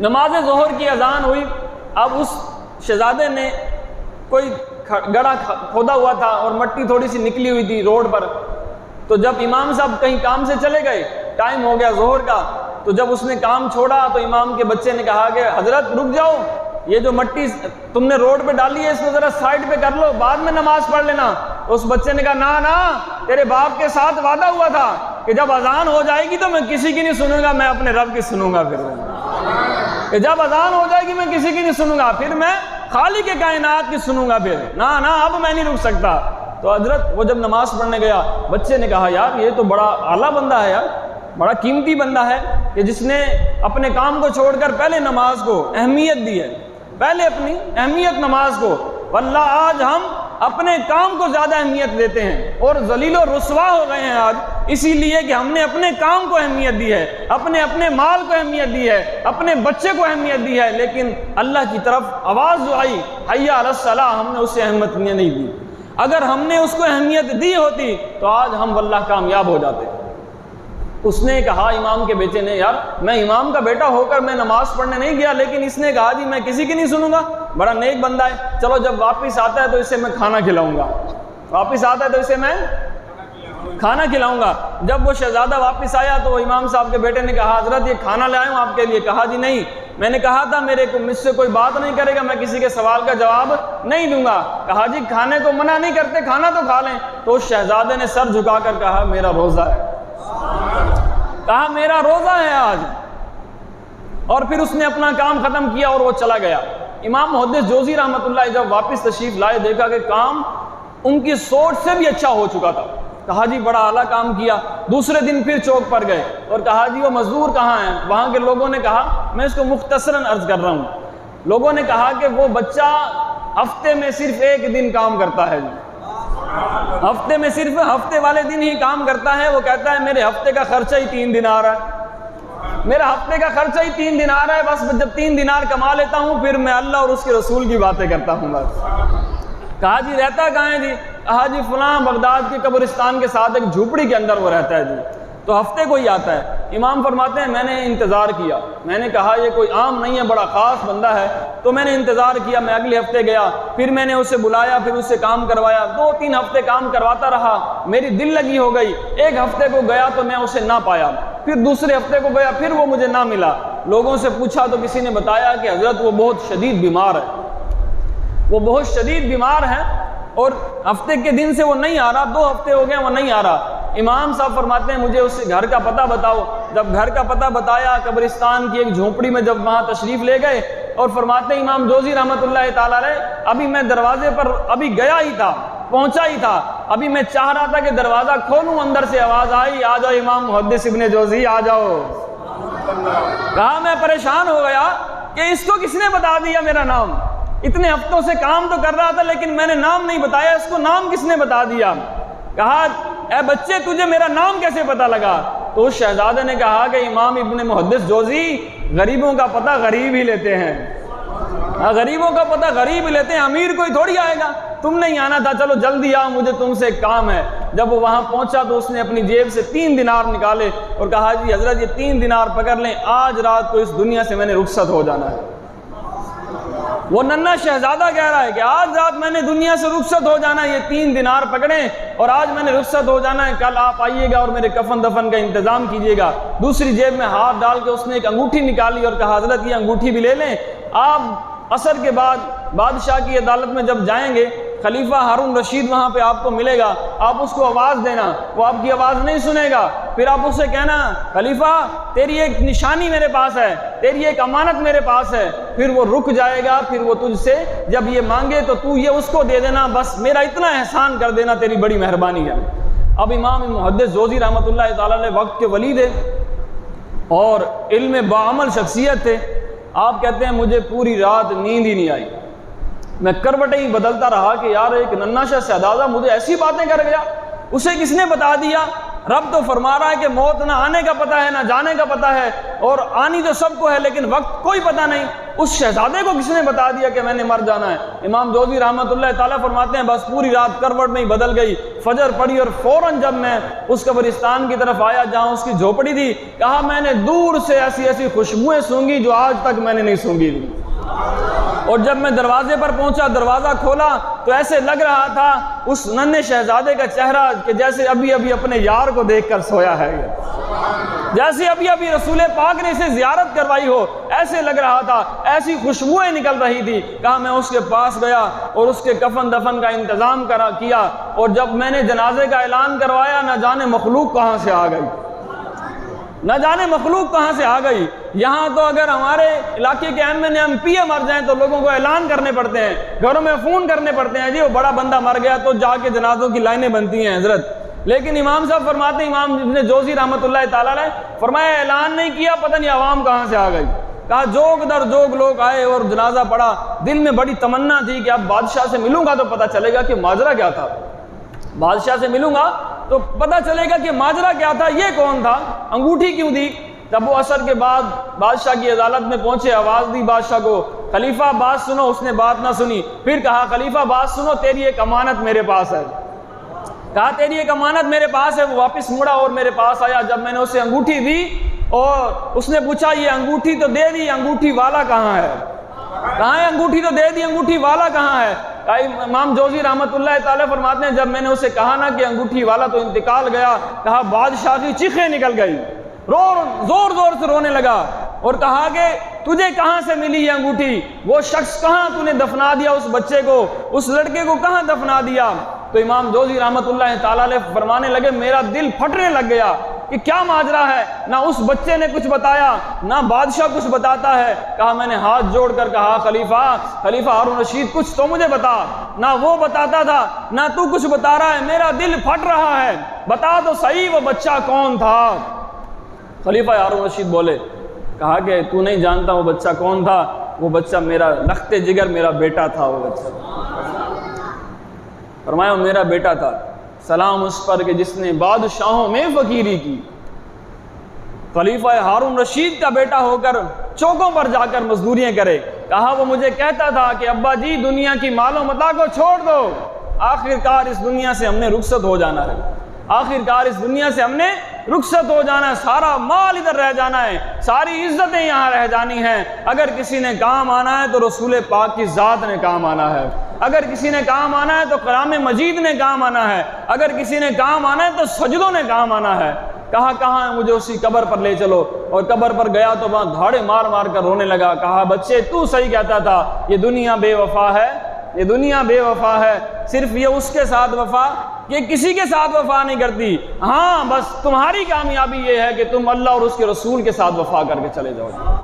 نماز ظہر کی اذان ہوئی. اب اس شہزادے نے کوئی گڑھا کھودا ہوا تھا اور مٹی تھوڑی سی نکلی ہوئی تھی روڈ پر. تو جب امام صاحب کہیں کام سے چلے گئے, ٹائم ہو گیا ظہر کا, تو جب اس نے کام چھوڑا تو امام کے بچے نے کہا کہ حضرت رک جاؤ, یہ جو مٹی تم نے روڈ پہ ڈالی ہے اس کو ذرا سائڈ پہ کر لو, بعد میں نماز پڑھ لینا. اس بچے نے کہا نا تیرے باپ کے ساتھ وعدہ ہوا تھا کہ جب اذان ہو جائے گی تو میں کسی کی نہیں سنوں گا, میں اپنے رب کی سنوں گا. پھر کہ جب اذان ہو جائے گی میں کسی کی نہیں سنوں گا, پھر میں خالق کے کائنات کی سنوں گا. پھر نا اب میں نہیں رک سکتا. تو حضرت وہ جب نماز پڑھنے گیا, بچے نے کہا یار یہ تو بڑا اعلیٰ بندہ ہے یار, بڑا قیمتی بندہ ہے کہ جس نے اپنے کام کو چھوڑ کر پہلے نماز کو اہمیت دی ہے, پہلے اپنی اہمیت نماز کو. واللہ آج ہم اپنے کام کو زیادہ اہمیت دیتے ہیں اور ذلیل و رسوا ہو گئے ہیں آج, اسی لیے کہ ہم نے اپنے کام کو اہمیت دی ہے, اپنے مال کو اہمیت دی ہے, اپنے بچے کو اہمیت دی ہے. لیکن اللہ کی طرف آواز جو آئی حی علی الصلاۃ, ہم نے اسے اہمیت نہیں دی. اگر ہم نے اس کو اہمیت دی ہوتی تو آج ہم واللہ کامیاب ہو جاتے. اس نے کہا امام کے بیٹے نے, یار میں امام کا بیٹا ہو کر میں نماز پڑھنے نہیں گیا, لیکن اس نے کہا جی میں کسی کی نہیں سنوں گا, بڑا نیک بندہ ہے, چلو جب واپس آتا ہے تو اسے میں کھانا کھلاؤں گا, واپس آتا ہے تو اسے میں کھانا کھلاؤں گا. جب وہ شہزادہ واپس آیا تو وہ امام صاحب کے بیٹے نے کہا حضرت یہ کھانا لے آیا ہوں آپ کے لیے. کہا جی نہیں, میں نے کہا تھا مجھ سے کوئی بات نہیں کرے گا, میں کسی کے سوال کا جواب نہیں دوں گا. کہا جی کھانے کو منع نہیں کرتے, کھانا تو کھا لیں. تو اس شہزادے نے سر جھکا کر کہا میرا روزہ ہے, کہا میرا روزہ ہے آج. اور پھر اس نے اپنا کام ختم کیا اور وہ چلا گیا. امام محدث جوزی رحمۃ اللہ جب واپس تشریف لائے, دیکھا کہ کام ان کی سوچ سے بھی اچھا ہو چکا تھا. کہا جی بڑا اعلیٰ کام کیا. دوسرے دن پھر چوک پر گئے اور کہا جی وہ مزدور کہاں ہیں؟ وہاں کے لوگوں نے کہا, میں اس کو مختصراً عرض کر رہا ہوں, لوگوں نے کہا کہ وہ بچہ ہفتے میں صرف ایک دن کام کرتا ہے, ہفتے میں صرف ہفتے والے دن ہی کام کرتا ہے. وہ کہتا ہے میرے ہفتے کا خرچہ ہی 3 دینار ہے, میرا ہفتے کا خرچہ ہی 3 دینار ہے, بس جب 3 دینار کما لیتا ہوں پھر میں اللہ اور اس کے رسول کی باتیں کرتا ہوں بس. کہا جی رہتا کہاں ہے جی؟ کہا جی فلاں بغداد کے قبرستان کے ساتھ ایک جھوپڑی کے اندر وہ رہتا ہے جی, تو ہفتے کو ہی آتا ہے. امام فرماتے ہیں میں نے انتظار کیا, میں نے کہا یہ کوئی عام نہیں ہے, بڑا خاص بندہ ہے, تو میں نے انتظار کیا. میں اگلے ہفتے گیا, پھر میں نے اسے بلایا, پھر اس سے کام کروایا. 2-3 ہفتے کام کرواتا رہا, میری دل لگی ہو گئی. ایک ہفتے کو گیا تو میں اسے نہ پایا, پھر دوسرے ہفتے کو گیا, پھر وہ مجھے نہ ملا. لوگوں سے پوچھا تو کسی نے بتایا کہ حضرت وہ بہت شدید بیمار ہے, وہ بہت شدید بیمار ہے اور ہفتے کے دن سے وہ نہیں آ رہا, 2 ہفتے ہو گئے وہ نہیں آ رہا. امام صاحب فرماتے ہیں مجھے اس گھر کا پتہ بتاؤ. جب گھر کا پتہ بتایا, قبرستان کی ایک جھونپڑی میں جب وہاں تشریف لے گئے, اور فرماتے ہیں امام جوزی رحمۃ اللہ تعالی علیہ, ابھی میں دروازے پر ابھی گیا ہی تھا, پہنچا ہی تھا, ابھی میں چاہ رہا تھا کہ دروازہ کھولوں, اندر سے آواز آئی آ جاؤ امام محدث ابن جوزی آ جاؤ. کہا میں پریشان ہو گیا کہ اس کو کس نے بتا دیا میرا نام, اتنے ہفتوں سے کام تو کر رہا تھا لیکن میں نے نام نہیں بتایا, اس کو نام کس نے بتا دیا؟ کہا اے بچے تجھے میرا نام کیسے پتہ لگا؟ تو اس شہزادے نے کہا کہ امام ابن محدث جوزی غریبوں کا پتہ غریب ہی لیتے ہیں, غریبوں کا پتہ غریب ہی لیتے ہیں, امیر کوئی تھوڑی آئے گا, تم نہیں آنا تھا, چلو جلدی آؤ مجھے تم سے ایک کام ہے. جب وہ وہاں پہنچا تو اس نے اپنی جیب سے 3 دینار نکالے اور کہا جی حضرت یہ 3 دینار پکڑ لیں, آج رات کو اس دنیا سے میں نے رخصت ہو جانا ہے. وہ ننھا شہزادہ کہہ رہا ہے کہ آج رات میں نے دنیا سے رخصت ہو جانا ہے, یہ 3 دینار پکڑیں اور آج میں نے رخصت ہو جانا ہے, کل آپ آئیے گا اور میرے کفن دفن کا انتظام کیجیے گا. دوسری جیب میں ہاتھ ڈال کے اس نے ایک انگوٹھی نکالی اور کہا حضرت یہ انگوٹھی بھی لے لیں, آپ عصر کے بعد بادشاہ کی عدالت میں جب جائیں گے, خلیفہ ہارون رشید وہاں پہ آپ کو ملے گا, آپ اس کو آواز دینا, وہ آپ کی آواز نہیں سنے گا, پھر آپ اسے کہنا خلیفہ تیری ایک نشانی میرے پاس ہے, تیری ایک امانت میرے پاس ہے. پھر وہ رک جائے گا, پھر وہ تجھ سے جب یہ مانگے تو تو یہ اس کو دے دینا, بس میرا اتنا احسان کر دینا, تیری بڑی مہربانی ہے. اب امام محدث جوزی رحمۃ اللہ تعالی علیہ وقت کے ولی تھے اور علم باعمل شخصیت تھے. آپ کہتے ہیں مجھے پوری رات نیند ہی نہیں آئی, میں کروٹیں ہی بدلتا رہا کہ یار ایک ننھا سا شہزادہ مجھے ایسی باتیں کر گیا, اسے کس نے بتا دیا؟ رب تو فرما رہا ہے کہ موت نہ آنے کا پتہ ہے نہ جانے کا پتہ ہے، اور آنی تو سب کو ہے لیکن وقت کوئی پتہ نہیں۔ اس شہزادے کو کس نے بتا دیا کہ میں نے مر جانا ہے؟ امام جوزی رحمۃ اللہ تعالیٰ فرماتے ہیں بس پوری رات کروٹ میں ہی بدل گئی، فجر پڑی اور فوراً جب میں اس قبرستان کی طرف آیا جہاں اس کی جھوپڑی تھی، کہا میں نے دور سے ایسی ایسی خوشبوئیں سونگی جو آج تک میں نے نہیں سونگی تھی، اور جب میں دروازے پر پہنچا، دروازہ کھولا تو ایسے لگ رہا تھا اس ننھے شہزادے کا چہرہ کہ جیسے ابھی ابھی اپنے یار کو دیکھ کر سویا ہے، جیسے ابھی ابھی رسول پاک نے اسے زیارت کروائی ہو، ایسے لگ رہا تھا، ایسی خوشبوئیں نکل رہی تھی۔ کہا میں اس کے پاس گیا اور اس کے کفن دفن کا انتظام کیا، اور جب میں نے جنازے کا اعلان کروایا، نہ جانے مخلوق کہاں سے آ گئی، نہ جانے مخلوق کہاں سے آ گئی۔ یہاں تو اگر ہمارے علاقے کے ایم پی مر جائیں تو لوگوں کو اعلان کرنے پڑتے ہیں، گھروں میں فون کرنے پڑتے ہیں، جی وہ بڑا بندہ مر گیا، تو جا کے جنازوں کی لائنیں بنتی ہیں حضرت۔ لیکن امام صاحب فرماتے ہیں، امام ابن جوزی رحمۃ اللہ تعالیٰ نے فرمایا اعلان نہیں کیا، پتہ نہیں عوام کہاں سے آ گئی۔ کہا جوگ در جوگ لوگ آئے اور جنازہ پڑھا، دل میں بڑی تمنا تھی کہ اب بادشاہ سے ملوں گا تو پتہ چلے گا کہ ماجرا کیا تھا، بادشاہ سے ملوں گا تو پتہ چلے گا کہ ماجرا کیا تھا، یہ کون تھا، انگوٹھی کیوں دی۔ جب وہ عصر کے بعد بادشاہ کی عدالت میں پہنچے، آواز دی بادشاہ کو، خلیفہ بات سنو، اس نے بات نہ سنی۔ پھر کہا خلیفہ بات سنو، تیری ایک امانت میرے پاس ہے۔ کہا تیری ایک امانت میرے پاس ہے۔ وہ واپس مڑا اور میرے پاس آیا، جب میں نے اسے انگوٹھی دی اور اس نے پوچھا یہ انگوٹھی تو دے دی، انگوٹھی والا کہاں ہے؟ کہاں ہے انگوٹھی تو دے دی، انگوٹھی والا کہاں ہے؟ امام جوزی رحمۃ اللہ تعالیٰ فرماتے ہیں جب میں نے اسے کہا نا کہ انگوٹھی والا تو انتقال گیا، کہا بادشاہ کی چیخیں نکل گئی، زور زور سے رونے لگا اور کہا کہ تجھے کہاں سے ملی یہ انگوٹھی، وہ شخص کہاں، تو نے دفنا دیا اس بچے کو، اس لڑکے کو کہاں دفنا دیا؟ تو امام جوزی رحمۃ اللہ تعالیٰ فرمانے لگے میرا دل پھٹنے لگ گیا کہ کیا ماجرا ہے، نہ اس بچے نے کچھ بتایا نہ بادشاہ کچھ بتاتا ہے۔ کہا میں نے ہاتھ جوڑ کر کہا خلیفہ ہارون رشید کچھ تو مجھے بتا، نہ وہ بتاتا تھا نہ تو کچھ بتا رہا ہے، میرا دل پھٹ رہا ہے، بتا تو صحیح وہ بچہ کون تھا۔ خلیفہ ہارون رشید بولے، کہا کہ تو نہیں جانتا وہ بچہ کون تھا، وہ بچہ میرا لخت جگر میرا بیٹا تھا، وہ بچہ فرمایا وہ میرا بیٹا تھا، سلام اس پر کہ جس نے بادشاہوں میں فقیری کی۔ خلیفہ ہارون رشید کا بیٹا ہو کر چوکوں پر جا کر مزدوریاں کرے۔ کہا وہ مجھے کہتا تھا کہ ابا جی دنیا کی مال و متاع کو چھوڑ دو، آخرکار اس دنیا سے ہم نے رخصت ہو جانا ہے، آخرکار اس دنیا سے ہم نے رخصت ہو جانا ہے، سارا مال ادھر رہ جانا ہے، ساری عزتیں یہاں رہ جانی ہیں، اگر کسی نے کام آنا ہے تو رسول پاک کی ذات نے کام آنا ہے، اگر کسی نے کام آنا ہے تو کلام مجید نے کام آنا ہے، اگر کسی نے کام آنا ہے تو سجدوں نے کام آنا ہے۔ کہا کہاں ہے، مجھے اسی قبر پر لے چلو، اور قبر پر گیا تو وہاں دھاڑے مار مار کر رونے لگا۔ کہا بچے تو صحیح کہتا تھا، یہ دنیا بے وفا ہے، یہ دنیا بے وفا ہے، صرف یہ اس کے ساتھ وفا، یہ کسی کے ساتھ وفا نہیں کرتی، ہاں بس تمہاری کامیابی یہ ہے کہ تم اللہ اور اس کے رسول کے ساتھ وفا کر کے چلے جاؤ۔